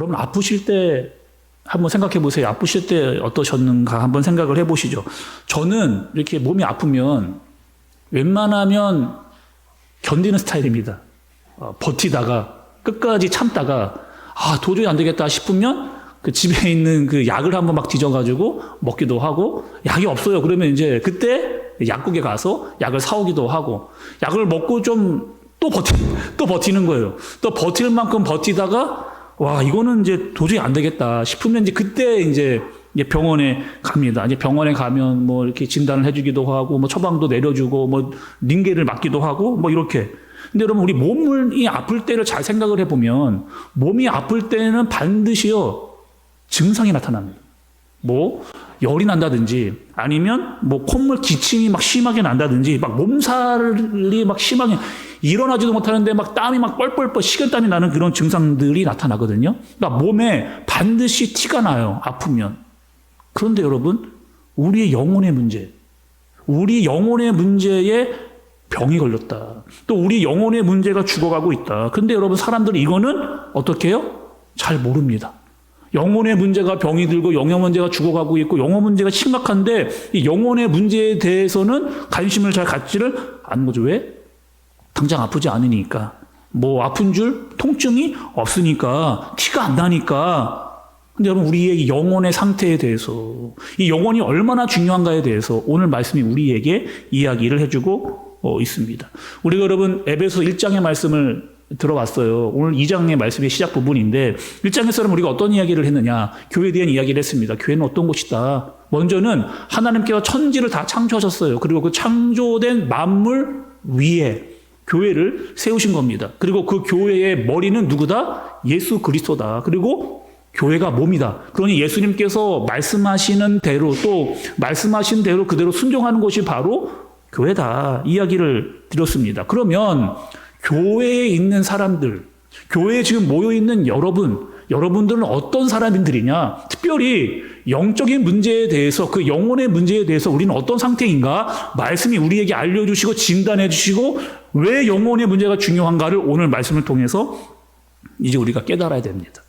여러분 아프실 때 한번 생각해 보세요. 아프실 때 어떠셨는가 한번 생각을 해 보시죠. 저는 이렇게 몸이 아프면 웬만하면 견디는 스타일입니다. 버티다가 끝까지 참다가 도저히 안 되겠다 싶으면 그 집에 있는 그 약을 한번 막 뒤져가지고 먹기도 하고, 약이 없어요. 그러면 이제 그때 약국에 가서 약을 사오기도 하고, 약을 먹고 좀 또 버티는 거예요. 또 버틸 만큼 버티다가 이거는 이제 도저히 안 되겠다 싶으면 이제 그때 이제 병원에 갑니다. 이제 병원에 가면 뭐 이렇게 진단을 해주기도 하고, 뭐 처방도 내려주고, 뭐 링겔을 맞기도 하고, 뭐 이렇게. 근데 여러분, 우리 몸이 아플 때를 잘 생각을 해보면, 몸이 아플 때는 반드시요 증상이 나타납니다. 뭐 열이 난다든지, 아니면 뭐 콧물 기침이 막 심하게 난다든지, 막 몸살이 막 심하게 일어나지도 못하는데 막 땀이 막 뻘뻘뻘 식은땀이 나는 그런 증상들이 나타나거든요. 그러니까 몸에 반드시 티가 나요, 아프면. 그런데 여러분, 우리의 영혼의 문제, 우리 영혼의 문제에 병이 걸렸다. 또 우리 영혼의 문제가 죽어가고 있다. 근데 여러분, 사람들이 이거는 어떻게 해요? 잘 모릅니다. 영혼의 문제가 병이 들고 영혼 문제가 죽어가고 있고 영혼 문제가 심각한데 이 영혼의 문제에 대해서는 관심을 잘 갖지를 않는 거죠. 왜? 당장 아프지 않으니까. 뭐 아픈 줄 통증이 없으니까, 티가 안 나니까. 근데 여러분, 우리의 영혼의 상태에 대해서, 이 영혼이 얼마나 중요한가에 대해서 오늘 말씀이 우리에게 이야기를 해주고 있습니다. 우리가 여러분 에베소 1장의 말씀을 들어왔어요. 오늘 2장의 말씀의 시작 부분인데, 1장에서는 우리가 어떤 이야기를 했느냐, 교회에 대한 이야기를 했습니다. 교회는 어떤 곳이다. 먼저는 하나님께서 천지를 다 창조하셨어요. 그리고 그 창조된 만물 위에 교회를 세우신 겁니다. 그리고 그 교회의 머리는 누구다? 예수 그리스도다. 그리고 교회가 몸이다. 그러니 예수님께서 말씀하시는 대로, 또 말씀하신 대로 그대로 순종하는 것이 바로 교회다. 이야기를 드렸습니다. 그러면 교회에 있는 사람들, 교회에 지금 모여있는 여러분들은 어떤 사람들이냐? 특별히 영적인 문제에 대해서, 그 영혼의 문제에 대해서 우리는 어떤 상태인가? 말씀이 우리에게 알려주시고 진단해 주시고 왜 영혼의 문제가 중요한가를 오늘 말씀을 통해서 이제 우리가 깨달아야 됩니다.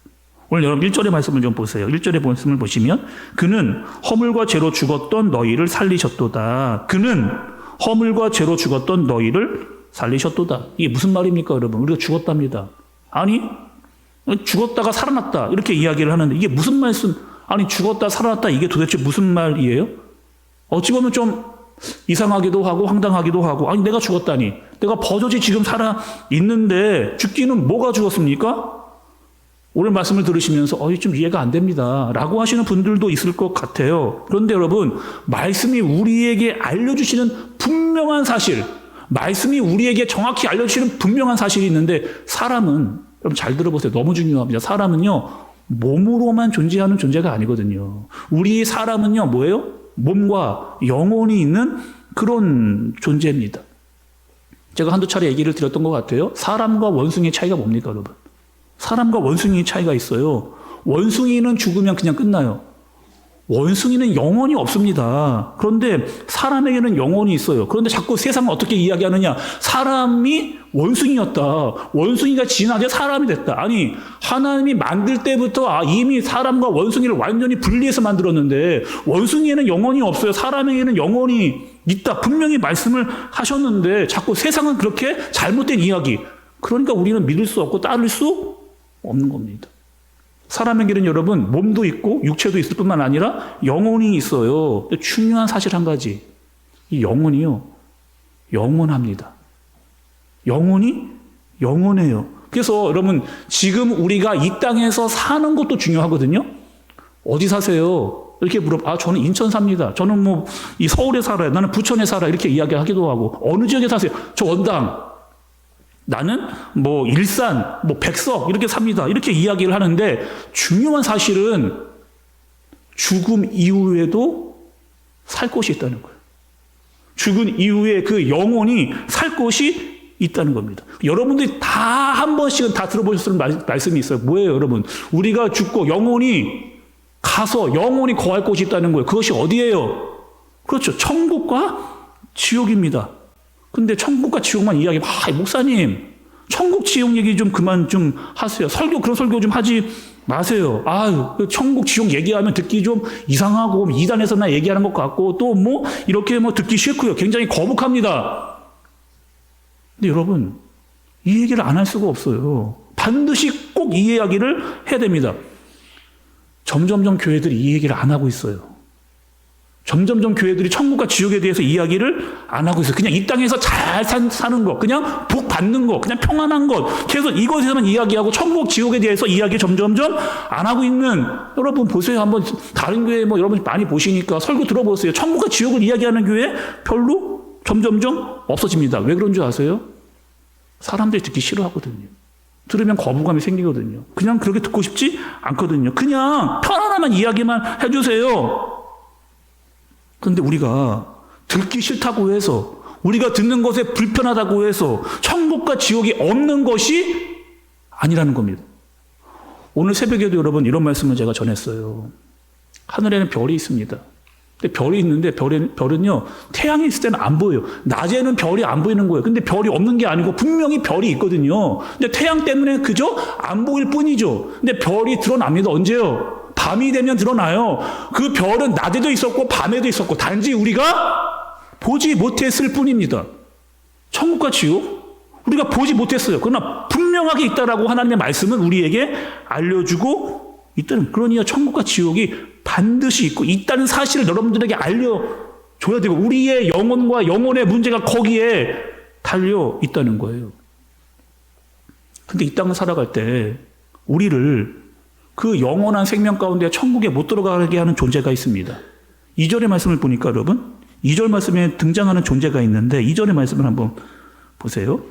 오늘 여러분 1절의 말씀을 좀 보세요. 1절의 말씀을 보시면, 그는 허물과 죄로 죽었던 너희를 살리셨도다. 그는 허물과 죄로 죽었던 너희를 살리셨도다. 이게 무슨 말입니까, 여러분? 우리가 죽었답니다. 아니, 죽었다가 살아났다. 이렇게 이야기를 하는데 이게 무슨 말씀? 아니, 죽었다 살아났다. 이게 도대체 무슨 말이에요? 어찌 보면 좀 이상하기도 하고 황당하기도 하고, 아니, 내가 죽었다니. 내가 버젓이 지금 살아 있는데 죽기는 뭐가 죽었습니까? 오늘 말씀을 들으시면서 좀 이해가 안 됩니다 라고 하시는 분들도 있을 것 같아요. 그런데 여러분, 말씀이 우리에게 알려주시는 분명한 사실, 말씀이 우리에게 정확히 알려주시는 분명한 사실이 있는데, 사람은, 여러분 잘 들어보세요. 너무 중요합니다. 사람은요, 몸으로만 존재하는 존재가 아니거든요. 우리 사람은요, 뭐예요? 몸과 영혼이 있는 그런 존재입니다. 제가 한두 차례 얘기를 드렸던 것 같아요. 사람과 원숭이의 차이가 뭡니까, 여러분? 사람과 원숭이의 차이가 있어요. 원숭이는 죽으면 그냥 끝나요. 원숭이는 영혼이 없습니다. 그런데 사람에게는 영혼이 있어요. 그런데 자꾸 세상은 어떻게 이야기하느냐? 사람이 원숭이였다. 원숭이가 진화돼 사람이 됐다. 아니, 하나님이 만들 때부터 이미 사람과 원숭이를 완전히 분리해서 만들었는데 원숭이에는 영혼이 없어요. 사람에게는 영혼이 있다. 분명히 말씀을 하셨는데 자꾸 세상은 그렇게 잘못된 이야기. 그러니까 우리는 믿을 수 없고 따를 수 없는 겁니다. 사람에게는 여러분 몸도 있고 육체도 있을 뿐만 아니라 영혼이 있어요. 중요한 사실 한 가지, 이 영혼이요, 영원합니다. 영혼이 영원해요. 그래서 여러분, 지금 우리가 이 땅에서 사는 것도 중요하거든요. 어디 사세요? 이렇게 저는 인천 삽니다. 저는 뭐 이 서울에 살아요. 나는 부천에 살아. 이렇게 이야기하기도 하고, 어느 지역에 사세요? 저 원당. 나는 뭐 일산, 뭐 백석 이렇게 삽니다. 이렇게 이야기를 하는데, 중요한 사실은 죽음 이후에도 살 곳이 있다는 거예요. 죽은 이후에 그 영혼이 살 곳이 있다는 겁니다. 여러분들이 다 한 번씩은 다 들어보셨을 말씀이 있어요. 뭐예요, 여러분? 우리가 죽고 영혼이 가서 영혼이 거할 곳이 있다는 거예요. 그것이 어디예요? 그렇죠. 천국과 지옥입니다. 근데 천국과 지옥만 이야기, 목사님, 천국 지옥 얘기 좀 그만 좀 하세요. 그런 설교 좀 하지 마세요. 그 천국, 지옥 얘기하면 듣기 좀 이상하고, 이단에서나 얘기하는 것 같고, 또 뭐, 이렇게 뭐 듣기 싫고요. 굉장히 거북합니다. 근데 여러분, 이 얘기를 안 할 수가 없어요. 반드시 꼭 이 이야기를 해야 됩니다. 점점점 교회들이 이 얘기를 안 하고 있어요. 점점점 교회들이 천국과 지옥에 대해서 이야기를 안 하고 있어요. 그냥 이 땅에서 잘 사는 것, 그냥 복 받는 것, 그냥 평안한 것, 계속 이것에서만 이야기하고 천국, 지옥에 대해서 이야기 점점점 안 하고 있는, 여러분 보세요. 한번 다른 교회 뭐 여러분 많이 보시니까 설교 들어보세요. 천국과 지옥을 이야기하는 교회 별로 점점점 없어집니다. 왜 그런 줄 아세요? 사람들이 듣기 싫어하거든요. 들으면 거부감이 생기거든요. 그냥 그렇게 듣고 싶지 않거든요. 그냥 편안한 이야기만 해주세요. 그런데 우리가 듣기 싫다고 해서, 우리가 듣는 것에 불편하다고 해서 천국과 지옥이 없는 것이 아니라는 겁니다. 오늘 새벽에도 여러분 이런 말씀을 제가 전했어요. 하늘에는 별이 있습니다. 근데 별이 있는데 별은요, 태양이 있을 때는 안 보여요. 낮에는 별이 안 보이는 거예요. 근데 별이 없는 게 아니고 분명히 별이 있거든요. 근데 태양 때문에 그저 안 보일 뿐이죠. 근데 별이 드러납니다. 언제요? 밤이 되면 드러나요. 그 별은 낮에도 있었고 밤에도 있었고 단지 우리가 보지 못했을 뿐입니다. 천국과 지옥? 우리가 보지 못했어요. 그러나 분명하게 있다라고 하나님의 말씀은 우리에게 알려주고 있다는, 그러니 천국과 지옥이 반드시 있고 있다는 사실을 여러분들에게 알려줘야 되고, 우리의 영혼과 영혼의 문제가 거기에 달려 있다는 거예요. 근데 이 땅을 살아갈 때 우리를 그 영원한 생명 가운데 천국에 못 들어가게 하는 존재가 있습니다. 2절의 말씀을 보니까 여러분, 2절 말씀에 등장하는 존재가 있는데 2절의 말씀을 한번 보세요.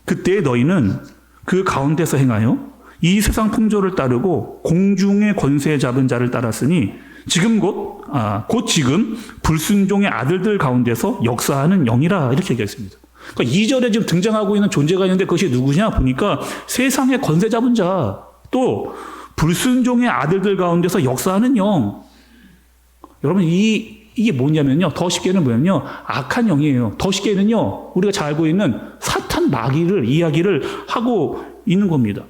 그때 너희는 그 가운데서 행하여 이 세상 풍조를 따르고 공중의 권세 잡은 자를 따랐으니 지금 곧 지금 불순종의 아들들 가운데서 역사하는 영이라, 이렇게 얘기했습니다. 그러니까 2절에 지금 등장하고 있는 존재가 있는데 그것이 누구냐 보니까 세상의 권세 잡은 자, 또 불순종의 아들들 가운데서 역사하는 영. 여러분 이게 뭐냐면요, 더 쉽게는 뭐냐면요, 악한 영이에요. 더 쉽게는요, 우리가 잘 알고 있는 사탄 마귀를 이야기를 하고 있는 겁니다.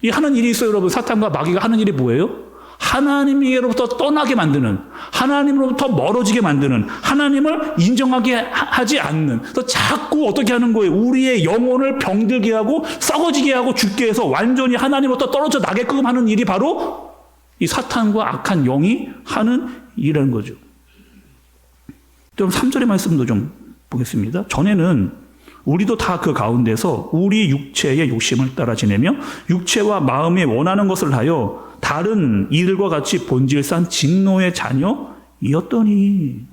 이 하는 일이 있어요, 여러분. 사탄과 마귀가 하는 일이 뭐예요? 하나님으로부터 떠나게 만드는, 하나님으로부터 멀어지게 만드는, 하나님을 인정하게 하지 않는, 그래서 자꾸 어떻게 하는 거예요? 우리의 영혼을 병들게 하고 썩어지게 하고 죽게 해서 완전히 하나님으로부터 떨어져 나게끔 하는 일이 바로 이 사탄과 악한 영이 하는 일이라는 거죠. 좀 3절의 말씀도 좀 보겠습니다. 전에는 우리도 다 그 가운데서 우리 육체의 욕심을 따라 지내며 육체와 마음에 원하는 것을 하여 다른 이들과 같이 본질상 진노의 자녀이었더니,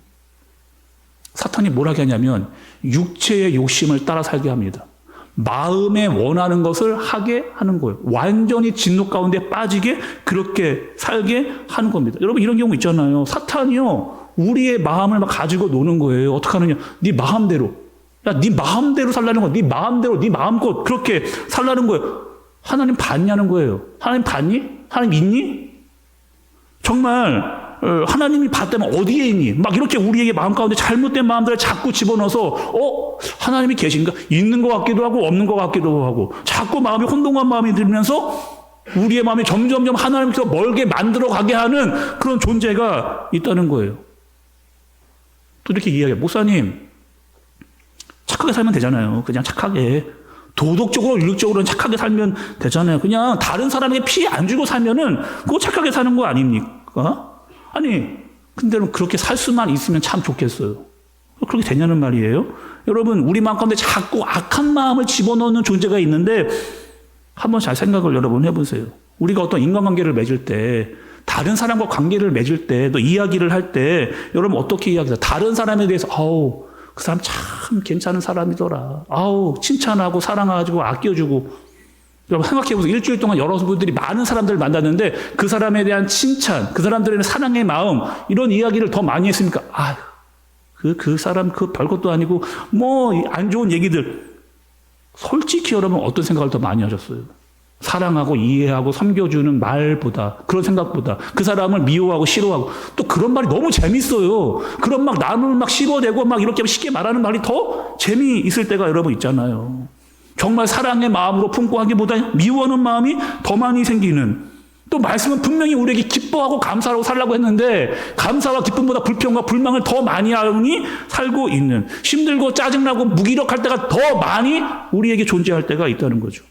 사탄이 뭘 하게 하냐면 육체의 욕심을 따라 살게 합니다. 마음에 원하는 것을 하게 하는 거예요. 완전히 진노 가운데 빠지게 그렇게 살게 하는 겁니다. 여러분 이런 경우 있잖아요. 사탄이요, 우리의 마음을 막 가지고 노는 거예요. 어떻게 하느냐? 네 마음대로. 야, 네 마음대로 살라는 거야. 네 마음대로, 네 마음껏 그렇게 살라는 거예요. 하나님 봤냐는 거예요. 하나님 봤니? 하나님 있니? 정말 하나님이 봤다면 어디에 있니? 막 이렇게 우리에게 마음 가운데 잘못된 마음들을 자꾸 집어넣어서 하나님이 계신가? 있는 것 같기도 하고 없는 것 같기도 하고, 자꾸 마음이 혼동한 마음이 들면서 우리의 마음이 점점점 하나님께서 멀게 만들어 가게 하는 그런 존재가 있다는 거예요. 또 이렇게 이야기해요. 목사님, 착하게 살면 되잖아요. 그냥 착하게. 도덕적으로, 윤리적으로는 착하게 살면 되잖아요. 그냥 다른 사람에게 피해 안 주고 살면은 그거 착하게 사는 거 아닙니까? 아니, 근데 그렇게 살 수만 있으면 참 좋겠어요. 그렇게 되냐는 말이에요. 여러분, 우리 마음 가운데 자꾸 악한 마음을 집어넣는 존재가 있는데 한번 잘 생각을 여러분 해보세요. 우리가 어떤 인간관계를 맺을 때, 다른 사람과 관계를 맺을 때, 또 이야기를 할 때 여러분 어떻게 이야기해요? 다른 사람에 대해서 그 사람 참 괜찮은 사람이더라. 칭찬하고 사랑하고 아껴주고. 여러분 생각해보세요. 일주일 동안 여러분들이 많은 사람들을 만났는데 그 사람에 대한 칭찬, 그 사람들에 대한 사랑의 마음, 이런 이야기를 더 많이 했습니까? 그 사람 별것도 아니고 안 좋은 얘기들. 솔직히 여러분 어떤 생각을 더 많이 하셨어요? 사랑하고 이해하고 섬겨주는 말보다, 그런 생각보다 그 사람을 미워하고 싫어하고, 또 그런 말이 너무 재밌어요. 그런 남을 씹어대고 이렇게 쉽게 말하는 말이 더 재미있을 때가 여러분 있잖아요. 정말 사랑의 마음으로 품고 하기보다 미워하는 마음이 더 많이 생기는, 또 말씀은 분명히 우리에게 기뻐하고 감사하고 살라고 했는데 감사와 기쁨보다 불평과 불망을 더 많이 하니 살고 있는, 힘들고 짜증나고 무기력할 때가 더 많이 우리에게 존재할 때가 있다는 거죠.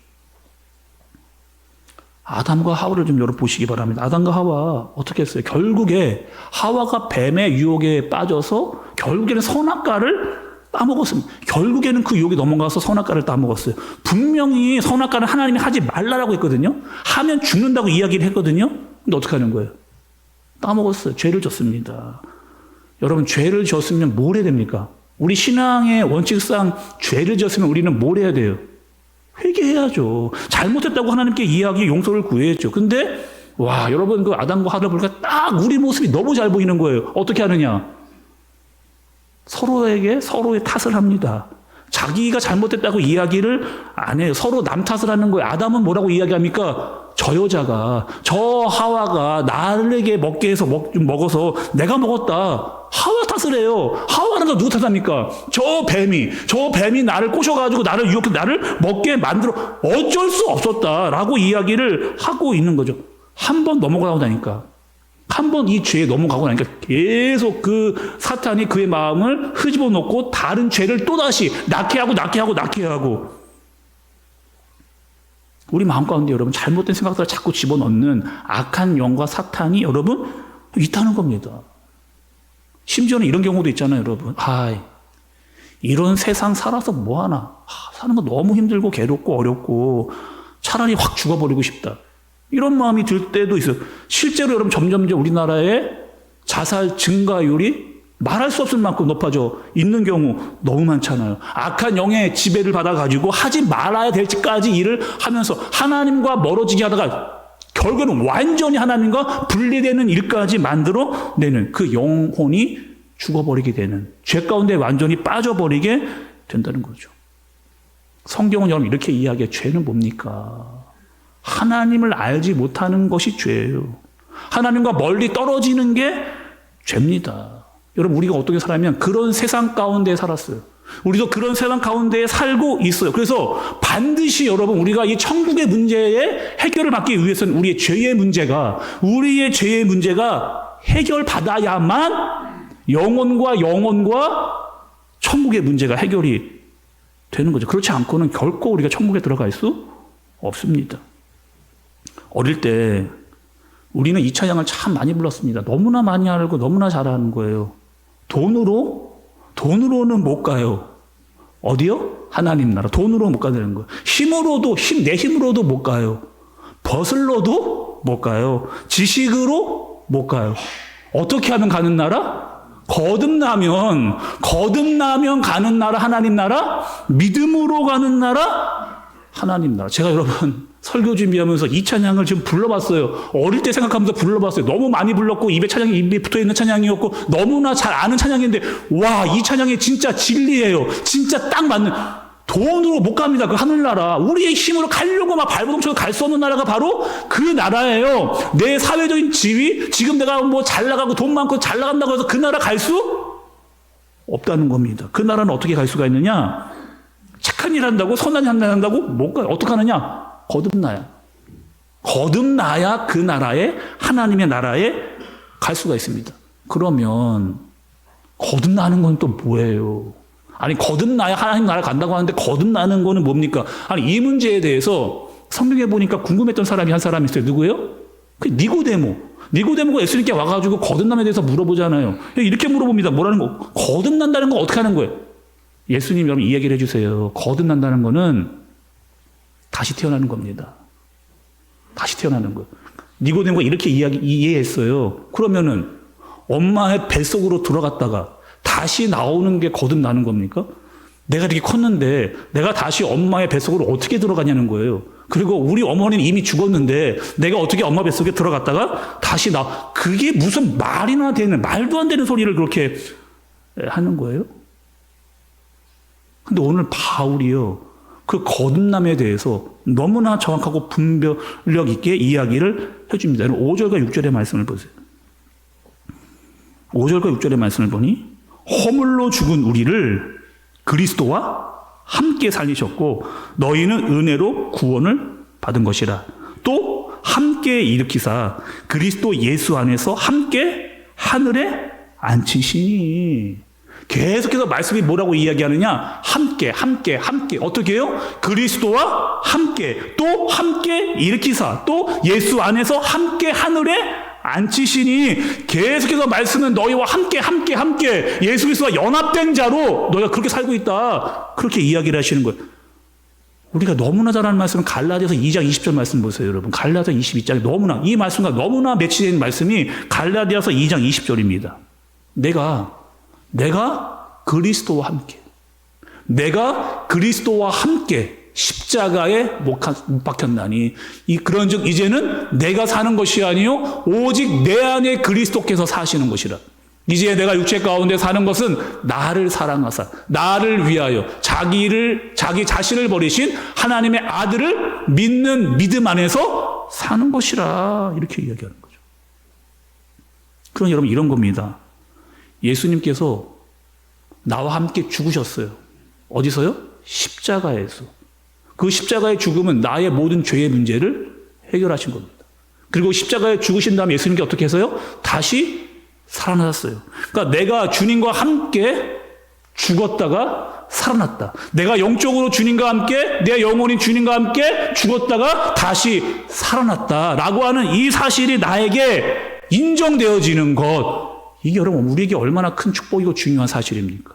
아담과 하와를 좀 열어보시기 바랍니다. 아담과 하와 어떻게 했어요? 결국에 하와가 뱀의 유혹에 빠져서 결국에는 선악과를 따먹었습니다. 결국에는 그 유혹에 넘어가서 선악과를 따먹었어요. 분명히 선악과는 하나님이 하지 말라라고 했거든요. 하면 죽는다고 이야기를 했거든요. 근데 어떻게 하는 거예요? 따먹었어요. 죄를 졌습니다. 여러분, 죄를 졌으면 뭘 해야 됩니까? 우리 신앙의 원칙상 죄를 졌으면 우리는 뭘 해야 돼요? 회개해야죠. 잘못했다고 하나님께 이야기 용서를 구해야죠. 근데 와, 여러분, 그 아담과 하와를 보니까 딱 우리 모습이 너무 잘 보이는 거예요. 어떻게 하느냐? 서로에게 서로의 탓을 합니다. 자기가 잘못했다고 이야기를 안 해요. 서로 남 탓을 하는 거예요. 아담은 뭐라고 이야기합니까? 저 여자가, 저 하와가 나에게 먹게 해서 먹어서 내가 먹었다. 하와 탓을 해요. 하와는 누구 탓합니까? 저 뱀이 나를 꼬셔가지고 나를 유혹해 나를 먹게 만들어 어쩔 수 없었다라고 이야기를 하고 있는 거죠. 한 번 넘어가고 나니까. 한 번 이 죄에 넘어가고 나니까 계속 그 사탄이 그의 마음을 흐집어 놓고 다른 죄를 또다시 낳게 하고 우리 마음 가운데 여러분 잘못된 생각들을 자꾸 집어넣는 악한 영과 사탄이 여러분 있다는 겁니다. 심지어는 이런 경우도 있잖아요, 여러분. 이런 세상 살아서 뭐하나. 사는 거 너무 힘들고 괴롭고 어렵고 차라리 확 죽어버리고 싶다. 이런 마음이 들 때도 있어요. 실제로 여러분 점점 우리나라의 자살 증가율이 말할 수 없을 만큼 높아져 있는 경우 너무 많잖아요. 악한 영의 지배를 받아가지고 하지 말아야 될 짓까지 일을 하면서 하나님과 멀어지게 하다가 결국에는 완전히 하나님과 분리되는 일까지 만들어내는 그 영혼이 죽어버리게 되는, 죄 가운데 완전히 빠져버리게 된다는 거죠. 성경은 여러분 이렇게 이야기해요. 죄는 뭡니까? 하나님을 알지 못하는 것이 죄예요. 하나님과 멀리 떨어지는 게 죄입니다. 여러분, 우리가 어떻게 살았냐면 그런 세상 가운데 살았어요. 우리도 그런 세상 가운데 살고 있어요. 그래서 반드시 여러분 우리가 이 천국의 문제의 해결을 받기 위해서는 우리의 죄의 문제가 해결받아야만 영혼과 천국의 문제가 해결이 되는 거죠. 그렇지 않고는 결코 우리가 천국에 들어갈 수 없습니다. 어릴 때 우리는 이 찬양을 참 많이 불렀습니다. 너무나 많이 알고 너무나 잘하는 거예요. 돈으로는 못 가요. 어디요? 하나님 나라. 돈으로 못 가는 거예요. 내 힘으로도 못 가요. 벗을로도 못 가요. 지식으로 못 가요. 어떻게 하면 가는 나라? 거듭나면 가는 나라, 하나님 나라, 믿음으로 가는 나라, 하나님 나라. 제가 여러분 설교 준비하면서 이 찬양을 지금 불러봤어요. 어릴 때 생각하면서 불러봤어요. 너무 많이 불렀고 입에 붙어있는 찬양이었고 너무나 잘 아는 찬양인데 와, 이 찬양이 진짜 진리예요. 진짜 딱 맞는. 돈으로 못 갑니다. 그 하늘나라. 우리의 힘으로 가려고 막 발버둥쳐서 갈 수 없는 나라가 바로 그 나라예요. 내 사회적인 지위, 지금 내가 뭐 잘 나가고 돈 많고 잘 나간다고 해서 그 나라 갈 수 없다는 겁니다. 그 나라는 어떻게 갈 수가 있느냐? 착한 일 한다고, 선한 일 한다고 못 가요. 어떻게 하느냐? 거듭나야 그 나라에, 하나님의 나라에 갈 수가 있습니다. 그러면 거듭나는 건 또 뭐예요? 아니, 거듭나야 하나님 나라 간다고 하는데 거듭나는 거는 뭡니까? 아니, 이 문제에 대해서 성경에 보니까 궁금했던 사람이 한 사람이 있어요. 누구예요? 그 니고데모가 예수님께 와가지고 거듭남에 대해서 물어보잖아요. 이렇게 물어봅니다. 뭐라는 거? 거듭난다는 거 어떻게 하는 거예요? 예수님 여러분 이 얘기를 해주세요. 거듭난다는 거는 다시 태어나는 겁니다. 다시 태어나는 거예요. 니고데모가 이렇게 이해했어요. 그러면은 엄마의 뱃속으로 들어갔다가 다시 나오는 게 거듭나는 겁니까? 내가 이렇게 컸는데 내가 다시 엄마의 뱃속으로 어떻게 들어가냐는 거예요. 그리고 우리 어머니는 이미 죽었는데 내가 어떻게 엄마 뱃속에 들어갔다가 다시 그게 무슨 말도 안 되는 소리를 그렇게 하는 거예요? 근데 오늘 바울이요, 그 거듭남에 대해서 너무나 정확하고 분별력 있게 이야기를 해줍니다. 5절과 6절의 말씀을 보세요. 5절과 6절의 말씀을 보니 허물로 죽은 우리를 그리스도와 함께 살리셨고 너희는 은혜로 구원을 받은 것이라. 또 함께 일으키사 그리스도 예수 안에서 함께 하늘에 앉히시니. 계속해서 말씀이 뭐라고 이야기하느냐? 함께. 어떻게 해요? 그리스도와 함께, 또 함께 일으키사, 또 예수 안에서 함께 하늘에 앉히시니. 계속해서 말씀은 너희와 함께 예수 그리스도와 연합된 자로 너희가 그렇게 살고 있다. 그렇게 이야기를 하시는 거예요. 우리가 너무나 잘 아는 말씀은 갈라디아서 2장 20절 말씀 보세요, 여러분. 갈라디아서 22장에 너무나, 이 말씀과 너무나 매치된 말씀이 갈라디아서 2장 20절입니다. 내가 그리스도와 함께, 내가 그리스도와 함께 십자가에 못 박혔나니. 그런즉 이제는 내가 사는 것이 아니요 오직 내 안에 그리스도께서 사시는 것이라. 이제 내가 육체 가운데 사는 것은 나를 사랑하사 나를 위하여 자기 자신을 버리신 하나님의 아들을 믿는 믿음 안에서 사는 것이라. 이렇게 이야기하는 거죠. 그럼 여러분, 이런 겁니다. 예수님께서 나와 함께 죽으셨어요. 어디서요? 십자가에서. 그 십자가의 죽음은 나의 모든 죄의 문제를 해결하신 겁니다. 그리고 십자가에 죽으신 다음에 예수님께 어떻게 해서요? 다시 살아나셨어요. 그러니까 내가 주님과 함께 죽었다가 살아났다. 내가 영적으로 주님과 함께, 내 영혼이 주님과 함께 죽었다가 다시 살아났다라고 하는 이 사실이 나에게 인정되어지는 것. 이게 여러분, 우리에게 얼마나 큰 축복이고 중요한 사실입니까?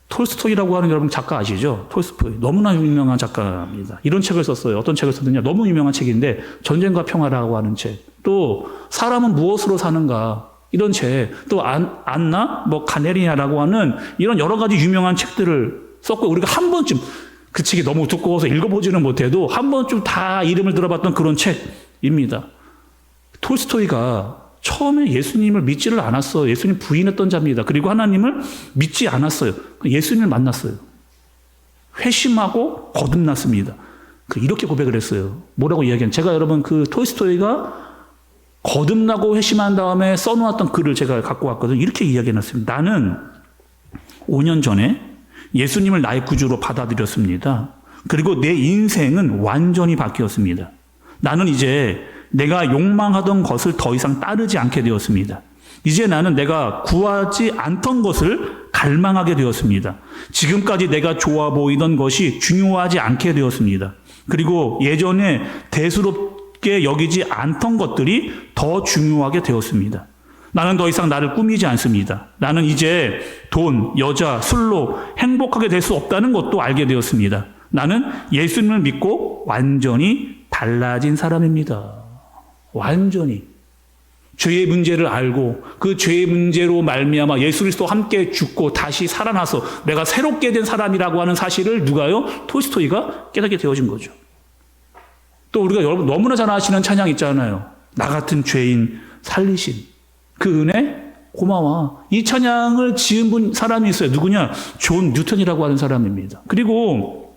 톨스토이라고 하는 여러분 작가 아시죠? 톨스토이. 너무나 유명한 작가입니다. 이런 책을 썼어요. 어떤 책을 썼느냐? 너무 유명한 책인데 전쟁과 평화라고 하는 책. 또 사람은 무엇으로 사는가? 이런 책. 또 안나 가네리나라고 하는 이런 여러 가지 유명한 책들을 썼고, 우리가 한 번쯤, 그 책이 너무 두꺼워서 읽어보지는 못해도 한 번쯤 다 이름을 들어봤던 그런 책입니다. 톨스토이가 처음에 예수님을 믿지를 않았어요. 예수님 부인했던 자입니다. 그리고 하나님을 믿지 않았어요. 예수님을 만났어요. 회심하고 거듭났습니다. 이렇게 고백을 했어요. 뭐라고 이야기하는? 제가 여러분 그 톨스토이가 거듭나고 회심한 다음에 써놓았던 글을 제가 갖고 왔거든요. 이렇게 이야기해놨습니다. 나는 5년 전에 예수님을 나의 구주로 받아들였습니다. 그리고 내 인생은 완전히 바뀌었습니다. 나는 이제 내가 욕망하던 것을 더 이상 따르지 않게 되었습니다. 이제 나는 내가 구하지 않던 것을 갈망하게 되었습니다. 지금까지 내가 좋아 보이던 것이 중요하지 않게 되었습니다. 그리고 예전에 대수롭게 여기지 않던 것들이 더 중요하게 되었습니다. 나는 더 이상 나를 꾸미지 않습니다. 나는 이제 돈, 여자, 술로 행복하게 될 수 없다는 것도 알게 되었습니다. 나는 예수님을 믿고 완전히 달라진 사람입니다. 완전히 죄의 문제를 알고 그 죄의 문제로 말미암아 예수 그리스도와 함께 죽고 다시 살아나서 내가 새롭게 된 사람이라고 하는 사실을 누가요? 톨스토이가 깨닫게 되어진 거죠. 또 우리가 여러분 너무나 잘 아시는 찬양 있잖아요. 나 같은 죄인 살리신 그 은혜 고마워. 이 찬양을 지은 사람이 있어요. 누구냐? 존 뉴턴이라고 하는 사람입니다. 그리고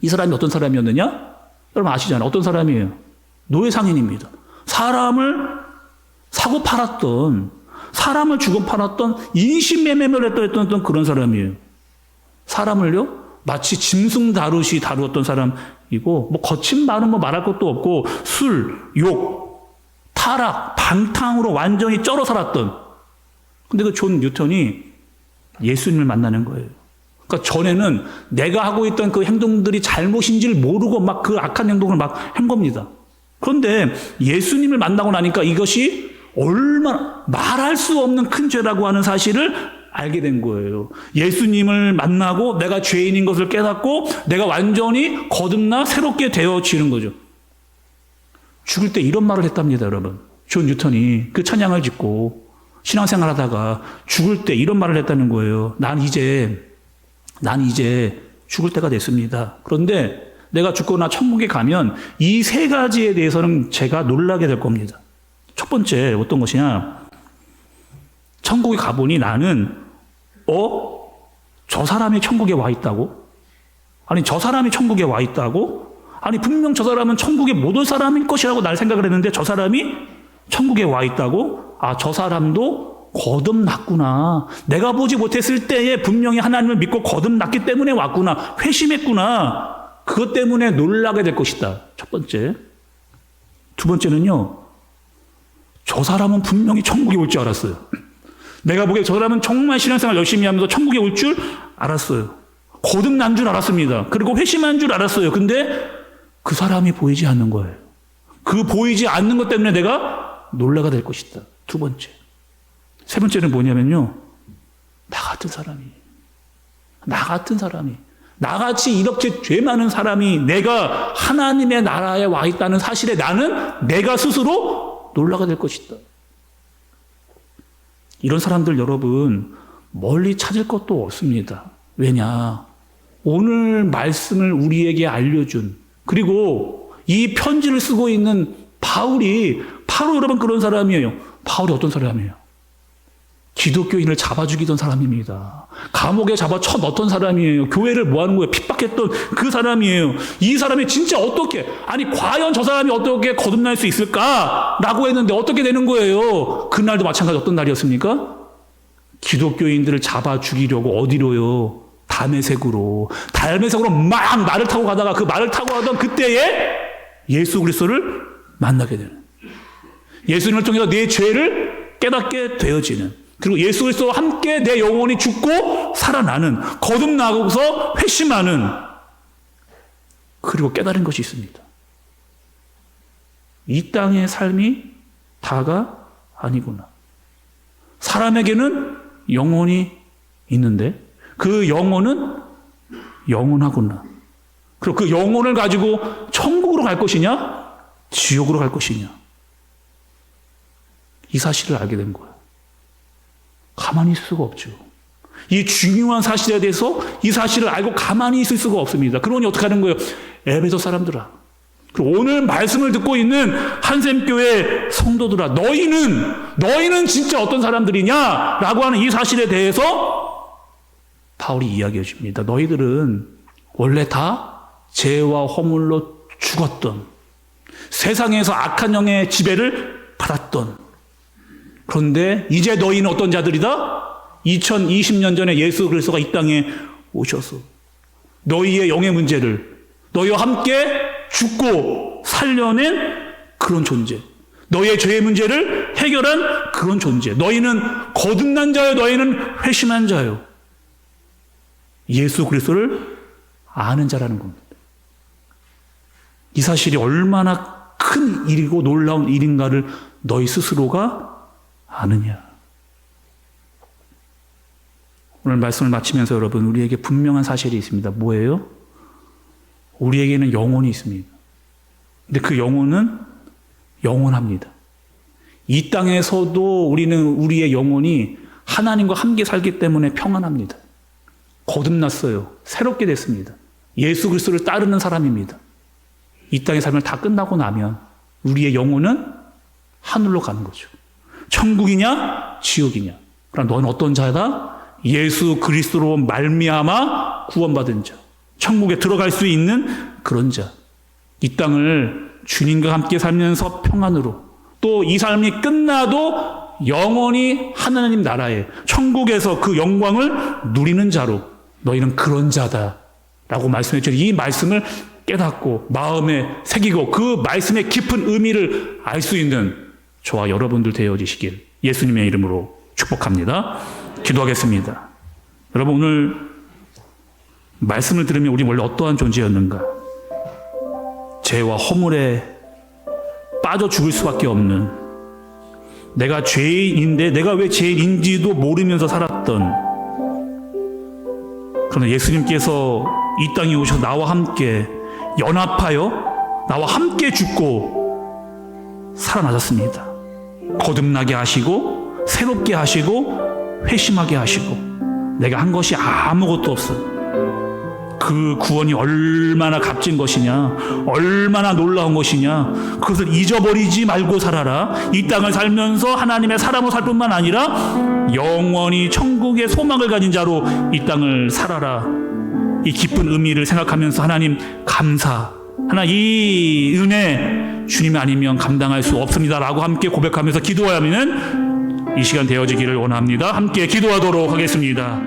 이 사람이 어떤 사람이었느냐? 여러분 아시잖아요. 어떤 사람이에요? 노예 상인입니다. 사람을 사고 팔았던, 사람을 주고 팔았던, 인신매매를 했던 그런 사람이에요. 사람을요, 마치 짐승 다루시 다루었던 사람이고, 거친 말은 말할 것도 없고, 술, 욕, 타락, 방탕으로 완전히 쩔어 살았던. 근데 그 존 뉴턴이 예수님을 만나는 거예요. 그러니까 전에는 내가 하고 있던 그 행동들이 잘못인지를 모르고 그 악한 행동을 한 겁니다. 그런데 예수님을 만나고 나니까 이것이 얼마나 말할 수 없는 큰 죄라고 하는 사실을 알게 된 거예요. 예수님을 만나고 내가 죄인인 것을 깨닫고 내가 완전히 거듭나 새롭게 되어지는 거죠. 죽을 때 이런 말을 했답니다, 여러분. 존 뉴턴이 그 찬양을 짓고 신앙생활 하다가 죽을 때 이런 말을 했다는 거예요. 난 이제 죽을 때가 됐습니다. 그런데 내가 죽거나 천국에 가면 이 세 가지에 대해서는 제가 놀라게 될 겁니다. 첫 번째 어떤 것이냐? 천국에 가보니 나는 저 사람이 천국에 와 있다고? 아니 저 사람이 천국에 와 있다고? 아니 분명 저 사람은 천국에 못 올 사람일 것이라고 날 생각을 했는데 저 사람이 천국에 와 있다고? 아, 저 사람도 거듭났구나. 내가 보지 못했을 때에 분명히 하나님을 믿고 거듭났기 때문에 왔구나. 회심했구나. 그것 때문에 놀라게 될 것이다. 첫 번째. 두 번째는요. 저 사람은 분명히 천국에 올 줄 알았어요. 내가 보기에 저 사람은 정말 신앙생활 열심히 하면서 천국에 올 줄 알았어요. 거듭난 줄 알았습니다. 그리고 회심한 줄 알았어요. 근데 그 사람이 보이지 않는 거예요. 그 보이지 않는 것 때문에 내가 놀라게 될 것이다. 두 번째. 세 번째는 뭐냐면요. 나 같은 사람이 나같이 이렇게 죄 많은 사람이 내가 하나님의 나라에 와 있다는 사실에 나는 내가 스스로 놀라게 될 것이다. 이런 사람들 여러분 멀리 찾을 것도 없습니다. 왜냐? 오늘 말씀을 우리에게 알려준 그리고 이 편지를 쓰고 있는 바울이 바로 여러분 그런 사람이에요. 바울이 어떤 사람이에요? 기독교인을 잡아 죽이던 사람입니다. 감옥에 잡아 쳐 넣던 사람이에요. 교회를 뭐 하는 거예요? 핍박했던 그 사람이에요. 이 사람이 진짜 어떻게, 아니 과연 저 사람이 어떻게 거듭날 수 있을까라고 했는데 어떻게 되는 거예요? 그날도 마찬가지 어떤 날이었습니까? 기독교인들을 잡아 죽이려고 어디로요? 다메섹으로 막 말을 타고 가다가 그 말을 타고 가던 그때에 예수 그리스도를 만나게 되는, 예수님을 통해서 내 죄를 깨닫게 되어지는, 그리고 예수 그리스도와 함께 내 영혼이 죽고 살아나는, 거듭나고서 회심하는, 그리고 깨달은 것이 있습니다. 이 땅의 삶이 다가 아니구나. 사람에게는 영혼이 있는데 그 영혼은 영원하구나. 그리고 그 영혼을 가지고 천국으로 갈 것이냐 지옥으로 갈 것이냐, 이 사실을 알게 된 거예요. 가만히 있을 수가 없죠. 이 중요한 사실에 대해서 이 사실을 알고 가만히 있을 수가 없습니다. 그러니 어떻게 하는 거예요? 에베소 사람들아, 그리고 오늘 말씀을 듣고 있는 한샘교회 성도들아, 너희는 진짜 어떤 사람들이냐라고 하는 이 사실에 대해서 바울이 이야기해 줍니다. 너희들은 원래 다 죄와 허물로 죽었던, 세상에서 악한 영의 지배를 받았던, 그런데 이제 너희는 어떤 자들이다? 2020년 전에 예수 그리스도가 이 땅에 오셔서 너희의 영의 문제를, 너희와 함께 죽고 살려낸 그런 존재, 너희의 죄의 문제를 해결한 그런 존재, 너희는 거듭난 자요, 너희는 회심한 자요, 예수 그리스도를 아는 자라는 겁니다. 이 사실이 얼마나 큰 일이고 놀라운 일인가를 너희 스스로가 아느냐. 오늘 말씀을 마치면서 여러분, 우리에게 분명한 사실이 있습니다. 뭐예요? 우리에게는 영혼이 있습니다. 근데 그 영혼은 영원합니다. 이 땅에서도 우리의 영혼이 하나님과 함께 살기 때문에 평안합니다. 거듭났어요. 새롭게 됐습니다. 예수 그리스도를 따르는 사람입니다. 이 땅의 삶을 다 끝나고 나면 우리의 영혼은 하늘로 가는 거죠. 천국이냐 지옥이냐. 그럼 너는 어떤 자다? 예수 그리스도로 말미암아 구원받은 자, 천국에 들어갈 수 있는 그런 자. 이 땅을 주님과 함께 살면서 평안으로, 또 이 삶이 끝나도 영원히 하나님 나라에 천국에서 그 영광을 누리는 자로 너희는 그런 자다라고 말씀해 주셔서 이 말씀을 깨닫고 마음에 새기고 그 말씀의 깊은 의미를 알 수 있는 저와 여러분들 되어지시길 예수님의 이름으로 축복합니다. 기도하겠습니다. 여러분, 오늘 말씀을 들으면 우리 원래 어떠한 존재였는가? 죄와 허물에 빠져 죽을 수밖에 없는, 내가 죄인인데 내가 왜 죄인인지도 모르면서 살았던, 그러나 예수님께서 이 땅에 오셔서 나와 함께 연합하여 나와 함께 죽고 살아나셨습니다. 거듭나게 하시고 새롭게 하시고 회심하게 하시고, 내가 한 것이 아무것도 없어. 그 구원이 얼마나 값진 것이냐, 얼마나 놀라운 것이냐, 그것을 잊어버리지 말고 살아라. 이 땅을 살면서 하나님의 사람으로 살 뿐만 아니라 영원히 천국의 소망을 가진 자로 이 땅을 살아라. 이 기쁜 의미를 생각하면서 하나님 감사, 이 은혜 주님이 아니면 감당할 수 없습니다라고 함께 고백하면서 기도하면 이 시간 되어지기를 원합니다. 함께 기도하도록 하겠습니다.